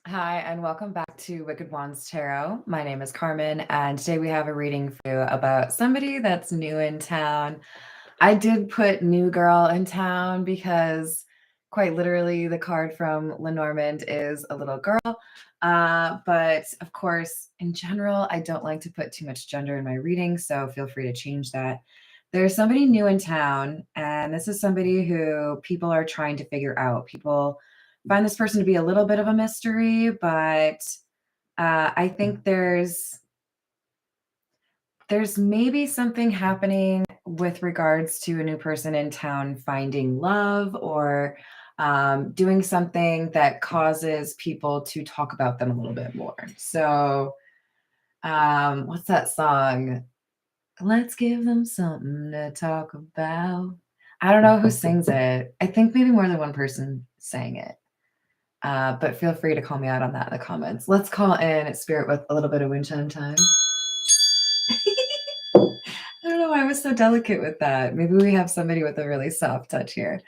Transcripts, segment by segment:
Hi, and welcome back to Wicked Wands Tarot. My name is Carmen, and today we have a reading for you about somebody that's new in town. I did put new girl in town because quite literally the card from Lenormand is a little girl. But of course, in general, I don't like to put too much gender in my reading, so feel free to change that. There's somebody new in town, and this is somebody who people are trying to figure out. People find this person to be a little bit of a mystery, but I think there's maybe something happening with regards to a new person in town finding love or doing something that causes people to talk about them a little bit more. So, what's that song? Let's give them something to talk about. I don't know who sings it. I think maybe more than one person sang it. But feel free to call me out on that in the comments. Let's call in Spirit with a little bit of wind chime time. I don't know why I was so delicate with that. Maybe we have somebody with a really soft touch here.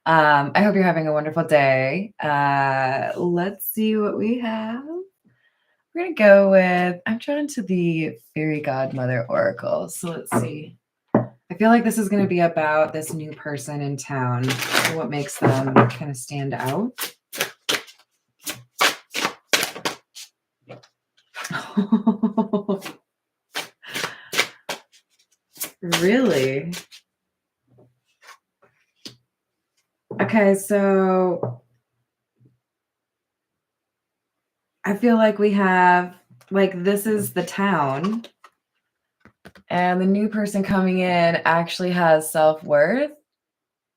I hope you're having a wonderful day. Let's see what we have. We're going to go with, I'm drawn to the Fairy Godmother Oracle. So let's see. I feel like this is going to be about this new person in town, what makes them kind of stand out. Really? Okay, so I feel like we have, like, this is the town, and the new person coming in actually has self-worth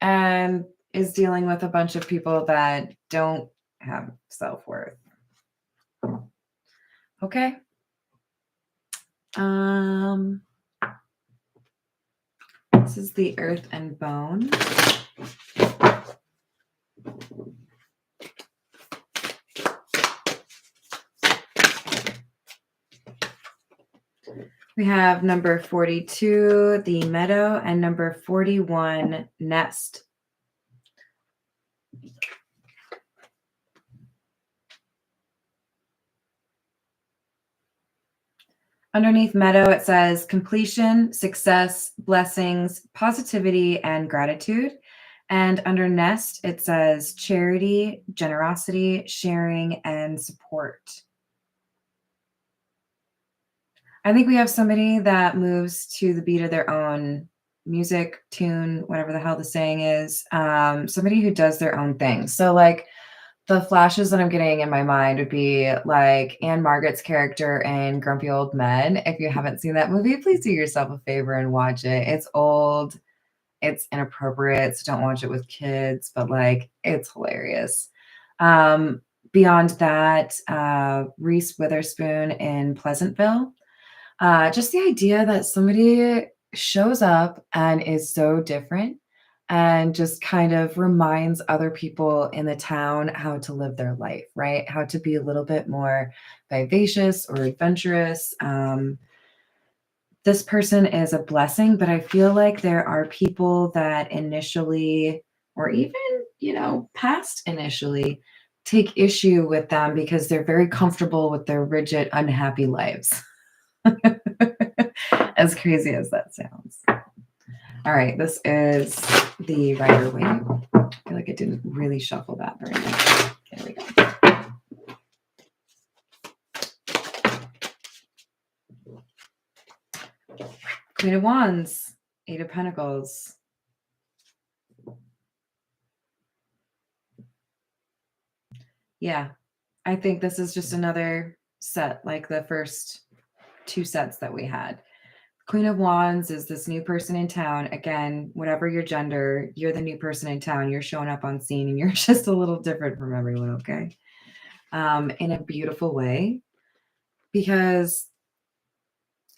and is dealing with a bunch of people that don't have self-worth. Okay. This is the Earth and Bone. We have number 42, the Meadow, and number 41, Nest. Underneath Meadow, it says completion, success, blessings, positivity, and gratitude. And under Nest, it says charity, generosity, sharing, and support. I think we have somebody that moves to the beat of their own music, tune, whatever the hell the saying is. Somebody who does their own thing. So, like, the flashes that I'm getting in my mind would be like Anne Margaret's character in Grumpy Old Men. If you haven't seen that movie, please do yourself a favor and watch it. It's old, it's inappropriate, so don't watch it with kids, but like it's hilarious. Beyond that, Reese Witherspoon in Pleasantville. Just the idea that somebody shows up and is so different and just kind of reminds other people in the town how to live their life, right? How to be a little bit more vivacious or adventurous. This person is a blessing, but I feel like there are people that initially, or even, past initially, take issue with them because they're very comfortable with their rigid, unhappy lives. As crazy as that sounds. All right, this is the Rider-Waite. I feel like I didn't really shuffle that very much. There we go. Queen of Wands, Eight of Pentacles. Yeah, I think this is just another set like the first two sets that we had. Queen of Wands is this new person in town. Again, whatever your gender, you're the new person in town. You're showing up on scene and you're just a little different from everyone, okay? In a beautiful way, because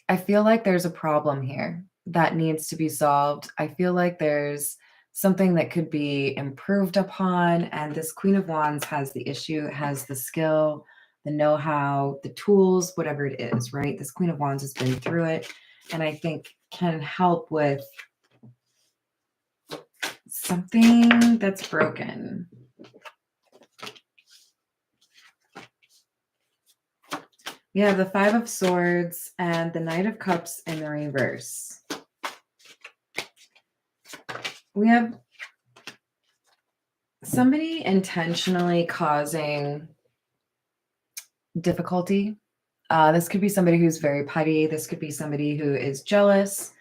I feel like there's a problem here that needs to be solved. I feel like there's something that could be improved upon. And this Queen of Wands has the issue, has the skill, the know-how, the tools, whatever it is, right? This Queen of Wands has been through it. And I think can help with something that's broken. We have the Five of Swords and the Knight of Cups in the reverse. We have somebody intentionally causing difficulty. This could be somebody who's very petty. This could be somebody who is jealous.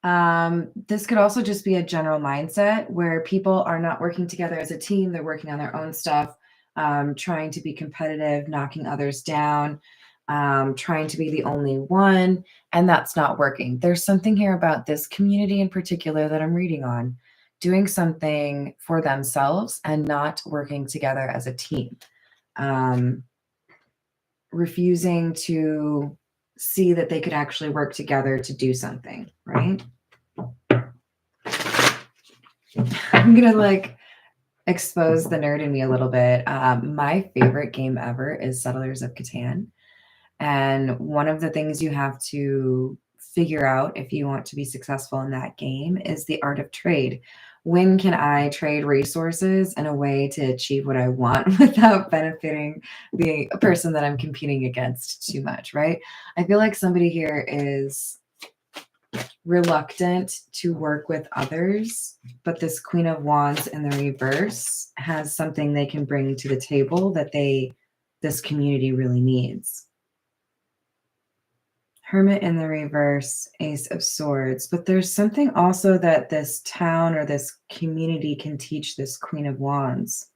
This could also just be a general mindset where people are not working together as a team. They're working on their own stuff, trying to be competitive, knocking others down, trying to be the only one, and that's not working. There's something here about this community in particular that I'm reading on, doing something for themselves and not working together as a team. Refusing to see that they could actually work together to do something, right? I'm gonna like expose the nerd in me a little bit. My favorite game ever is Settlers of Catan. And one of the things you have to figure out if you want to be successful in that game is the art of trade. When can I trade resources in a way to achieve what I want without benefiting the person that I'm competing against too much, right? I feel like somebody here is reluctant to work with others, but this Queen of Wands in the reverse has something they can bring to the table that this community really needs. Hermit in the reverse, Ace of Swords. But there's something also that this town or this community can teach this Queen of Wands.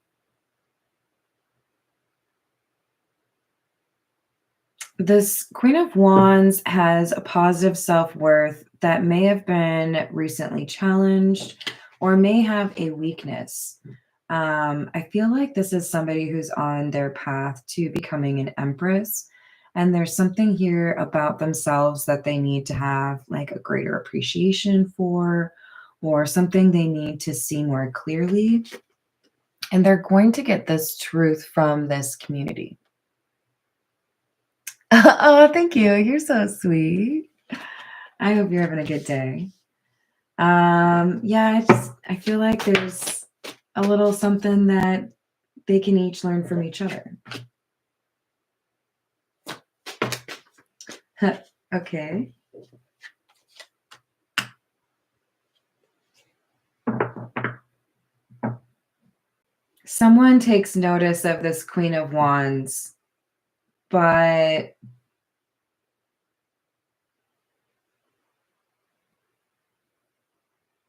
This Queen of Wands has a positive self-worth that may have been recently challenged or may have a weakness. I feel like this is somebody who's on their path to becoming an empress. And there's something here about themselves that they need to have like a greater appreciation for, or something they need to see more clearly. And they're going to get this truth from this community. Oh, thank you. You're so sweet. I hope you're having a good day. Yeah, I feel like there's a little something that they can each learn from each other. Okay. Someone takes notice of this Queen of Wands, but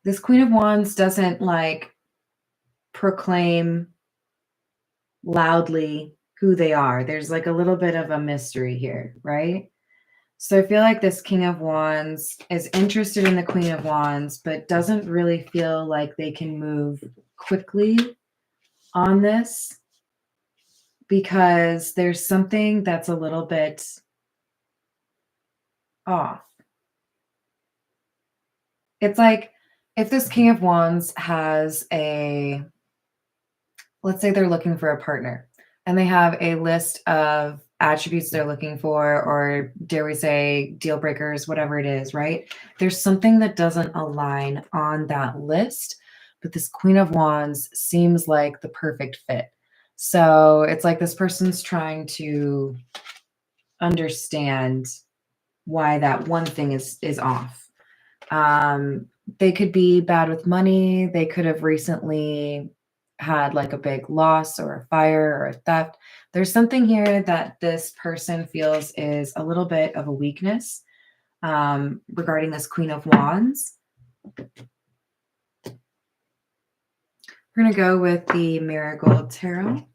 this Queen of Wands doesn't like proclaim loudly who they are. There's like a little bit of a mystery here, right? So I feel like this King of Wands is interested in the Queen of Wands, but doesn't really feel like they can move quickly on this because there's something that's a little bit off. It's like if this King of Wands has let's say they're looking for a partner and they have a list of attributes they're looking for, or dare we say deal breakers, whatever it is, right? There's something that doesn't align on that list, but this Queen of Wands seems like the perfect fit. So it's like this person's trying to understand why that one thing is off. They could be bad with money. They could have recently had like a big loss or a fire or a theft. There's something here that this person feels is a little bit of a weakness regarding this Queen of Wands. We're going to go with the Marigold Tarot.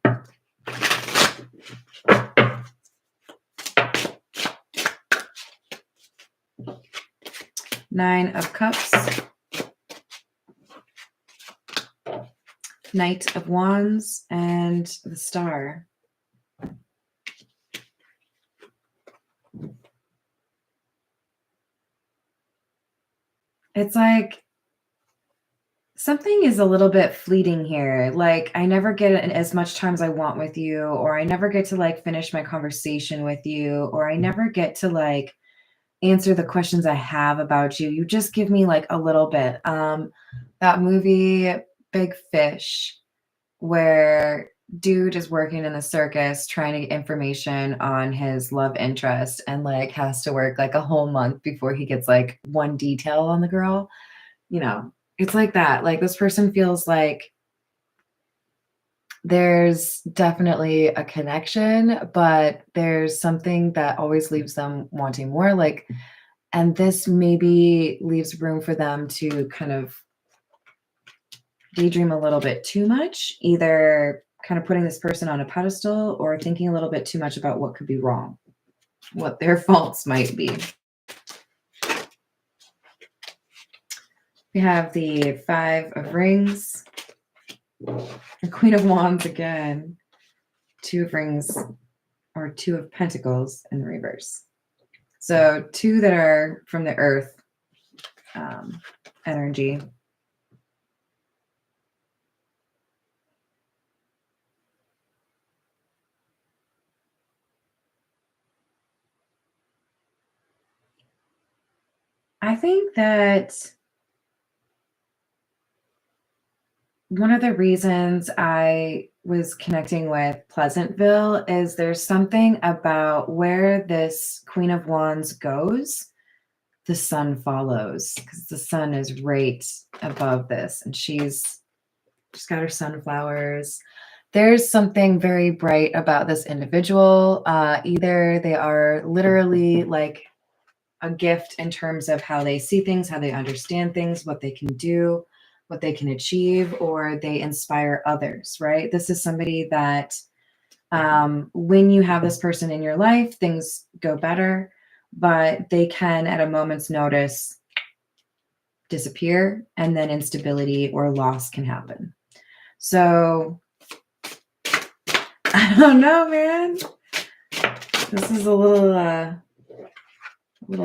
Nine of Cups. Knight of Wands and the Star. It's like something is a little bit fleeting here. Like I never get as much time as I want with you, or I never get to like finish my conversation with you, or I never get to like answer the questions I have about you. You just give me like a little bit. That movie Big Fish, where dude is working in the circus trying to get information on his love interest and like has to work like a whole month before he gets like one detail on the girl. You know, it's like that. Like this person feels like there's definitely a connection, but there's something that always leaves them wanting more. Like, and this maybe leaves room for them to kind of daydream a little bit too much, either kind of putting this person on a pedestal or thinking a little bit too much about what could be wrong, what their faults might be. We have the Five of Rings, the Queen of Wands again, Two of Rings, or Two of Pentacles in the reverse. So two that are from the Earth energy. I think that one of the reasons I was connecting with Pleasantville is there's something about where this Queen of Wands goes, the sun follows, because the sun is right above this, and she's got her sunflowers. There's something very bright about this individual. Either they are literally like a gift in terms of how they see things, how they understand things, what they can do, what they can achieve, or they inspire others, right? This is somebody that when you have this person in your life, things go better, but they can, at a moment's notice, disappear, and then instability or loss can happen. So, I don't know, man. This is a little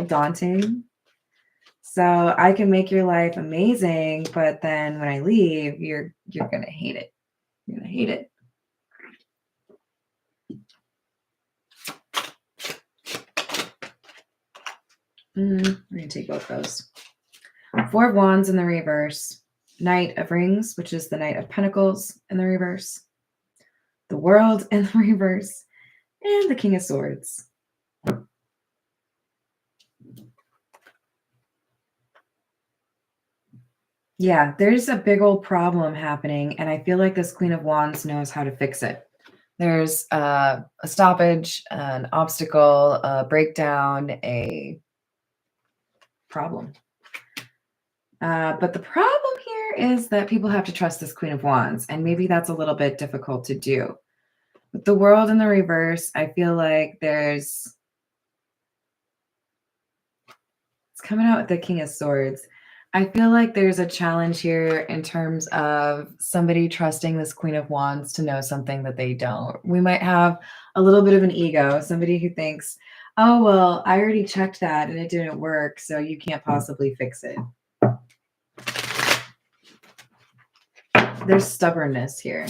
daunting. So I can make your life amazing, but then when I leave, you're gonna hate it. You're gonna hate it. We're gonna take both those. Four of Wands in the reverse. Knight of Rings, which is the Knight of Pentacles in the reverse. The World in the reverse. And the King of Swords. Yeah, there's a big old problem happening, and I feel like this Queen of Wands knows how to fix it. There's a stoppage, an obstacle, a breakdown, a problem. But the problem here is that people have to trust this Queen of Wands, and maybe that's a little bit difficult to do. With the World in the reverse, I feel like it's coming out with the King of Swords. I feel like there's a challenge here in terms of somebody trusting this Queen of Wands to know something that they don't. We might have a little bit of an ego, somebody who thinks, oh, well, I already checked that and it didn't work, so you can't possibly fix it. There's stubbornness here.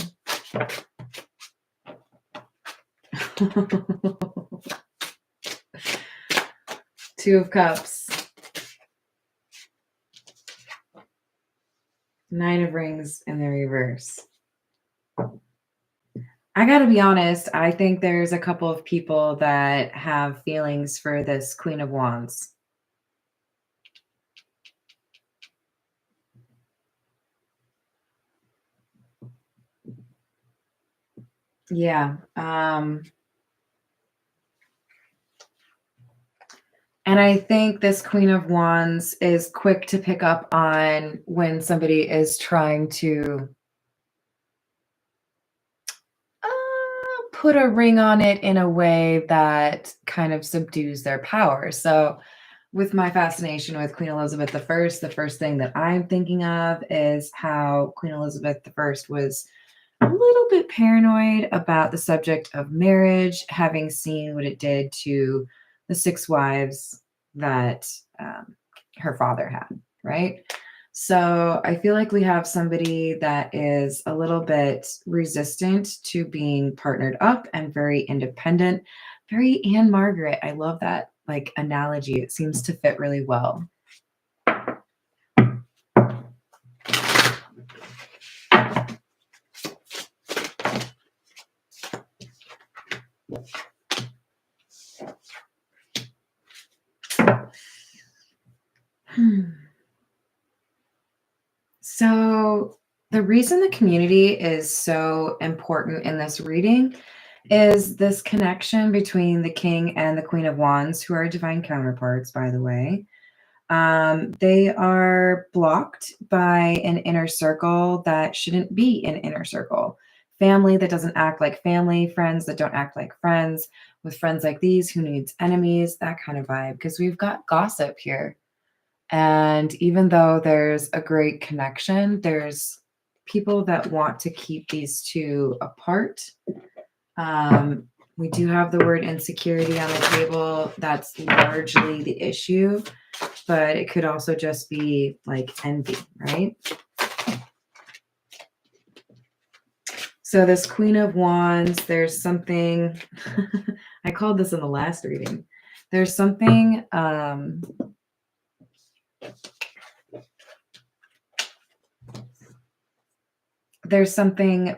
Two of Cups. Nine of Rings in the reverse. I gotta be honest, I think there's a couple of people that have feelings for this Queen of Wands. Yeah. And I think this Queen of Wands is quick to pick up on when somebody is trying to put a ring on it in a way that kind of subdues their power. So with my fascination with Queen Elizabeth I, the first thing that I'm thinking of is how Queen Elizabeth I was a little bit paranoid about the subject of marriage, having seen what it did to the 6 wives that her father had, right? So I feel like we have somebody that is a little bit resistant to being partnered up and very independent. Very Anne Margaret. I love that like analogy. It seems to fit really well. So the reason the community is so important in this reading is this connection between the King and the Queen of Wands, who are divine counterparts, by the way. They are blocked by an inner circle that shouldn't be an inner circle. Family that doesn't act like family, friends that don't act like friends, with friends like these, who needs enemies, that kind of vibe. Because we've got gossip here. And even though there's a great connection, there's people that want to keep these two apart. We do have the word insecurity on the table. That's largely the issue, but it could also just be like envy, right? So this Queen of Wands, there's something, I called this in the last reading. There's something,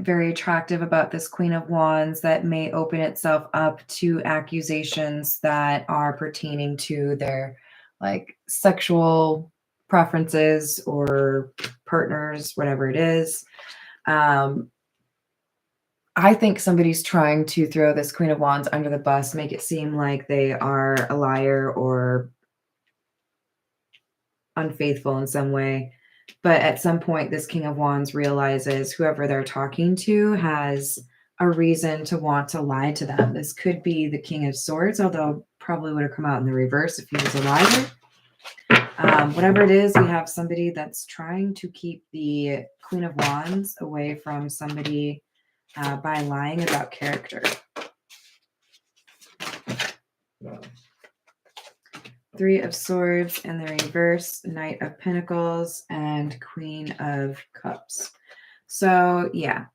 very attractive about this Queen of Wands that may open itself up to accusations that are pertaining to their like sexual preferences or partners, whatever it is. I think somebody's trying to throw this Queen of Wands under the bus, make it seem like they are a liar or unfaithful in some way. But at some point, this King of Wands realizes whoever they're talking to has a reason to want to lie to them. This could be the King of Swords, although probably would have come out in the reverse if he was a liar. Whatever it is, we have somebody that's trying to keep the Queen of Wands away from somebody by lying about character. Three of Swords in the reverse, Knight of Pentacles, and Queen of Cups. So yeah,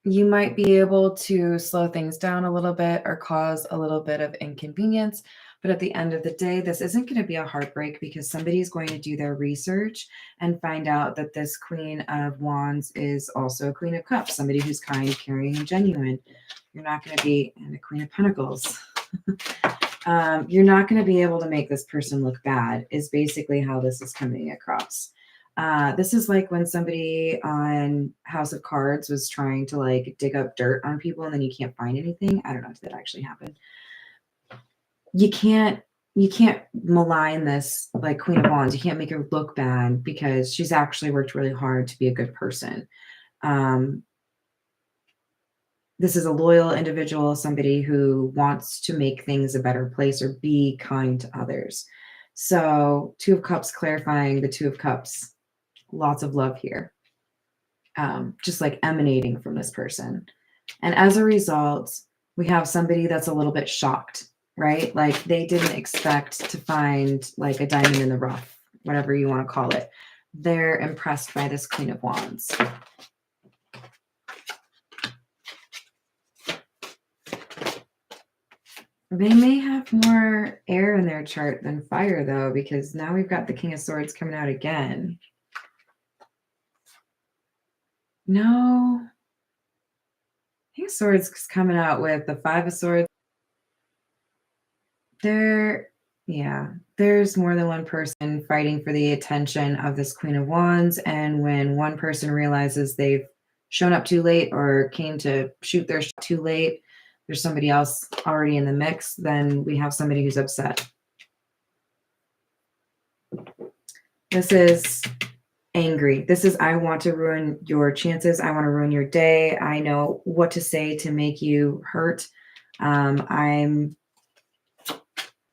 you might be able to slow things down a little bit or cause a little bit of inconvenience. But at the end of the day, this isn't going to be a heartbreak because somebody's going to do their research and find out that this Queen of Wands is also a Queen of Cups, somebody who's kind, caring, and genuine. You're not going to be in a Queen of Pentacles. You're not going to be able to make this person look bad is basically how this is coming across. This is like when somebody on House of Cards was trying to like dig up dirt on people and then you can't find anything. I don't know if that actually happened. You can't malign this like Queen of Wands. You can't make her look bad because she's actually worked really hard to be a good person. This is a loyal individual, somebody who wants to make things a better place or be kind to others. So Two of Cups clarifying the Two of Cups, lots of love here, just like emanating from this person. And as a result, we have somebody that's a little bit shocked, right? Like they didn't expect to find like a diamond in the rough, whatever you want to call it. They're impressed by this Queen of Wands. They may have more air in their chart than fire, though, because now we've got the King of Swords coming out again. No. King of Swords is coming out with the Five of Swords. There's more than one person fighting for the attention of this Queen of Wands. And when one person realizes they've shown up too late or came to shoot their shot too late, there's somebody else already in the mix, then we have somebody who's upset. This is angry. This is, I want to ruin your chances. I want to ruin your day. I know what to say to make you hurt. I'm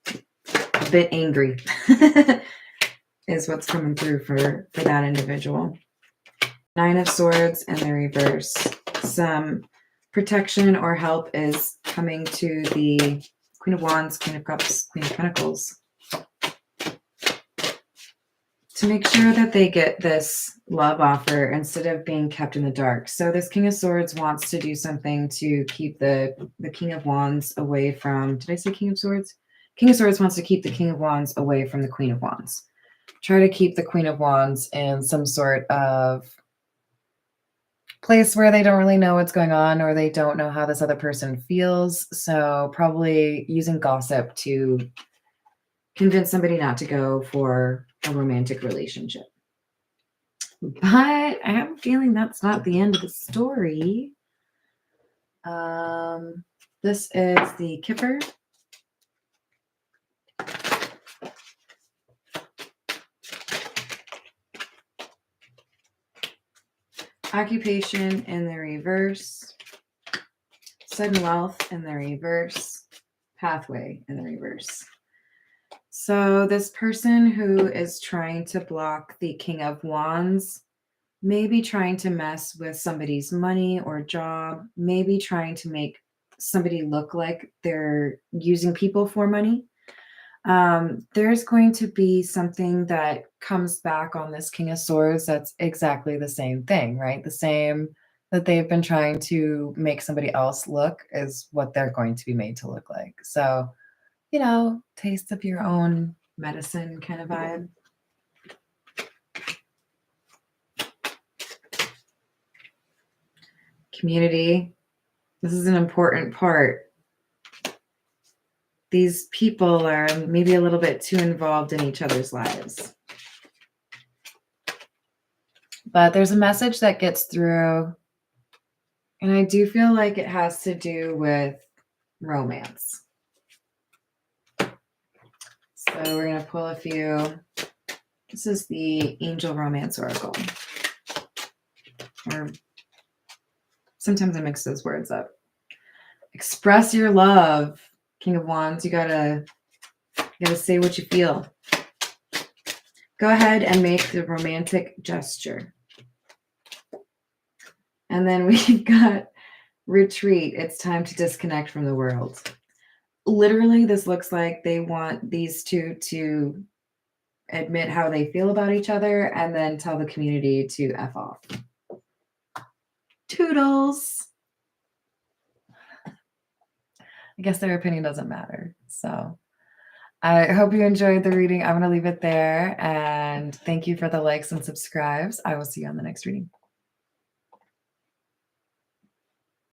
a bit angry is what's coming through for that individual. Nine of Swords in the reverse. Some protection or help is coming to the Queen of Wands, Queen of Cups, Queen of Pentacles, to make sure that they get this love offer instead of being kept in the dark. So this King of Swords wants to do something to keep the King of Wands away from, did I say King of Swords? King of Swords wants to keep the King of Wands away from the Queen of Wands. Try to keep the Queen of Wands in some sort of place where they don't really know what's going on or they don't know how this other person feels. So probably using gossip to convince somebody not to go for a romantic relationship. But I have a feeling that's not the end of the story. This is the Kipper. Occupation in the reverse. Sudden wealth in the reverse. Pathway in the reverse. So this person who is trying to block the King of Wands, maybe trying to mess with somebody's money or job, maybe trying to make somebody look like they're using people for money. There's going to be something that comes back on this King of Swords that's exactly the same thing, right? The same that they've been trying to make somebody else look is what they're going to be made to look like. So, you know, taste of your own medicine kind of vibe. Community. This is an important part. These people are maybe a little bit too involved in each other's lives. But there's a message that gets through, and I do feel like it has to do with romance. So we're going to pull a few. This is the Angel Romance Oracle. Or sometimes I mix those words up. Express your love. King of Wands, you gotta say what you feel. Go ahead and make the romantic gesture. And then we've got retreat. It's time to disconnect from the world. Literally, this looks like they want these two to admit how they feel about each other and then tell the community to F off. Toodles. I guess their opinion doesn't matter. So I hope you enjoyed the reading. I'm going to leave it there. And thank you for the likes and subscribes. I will see you on the next reading.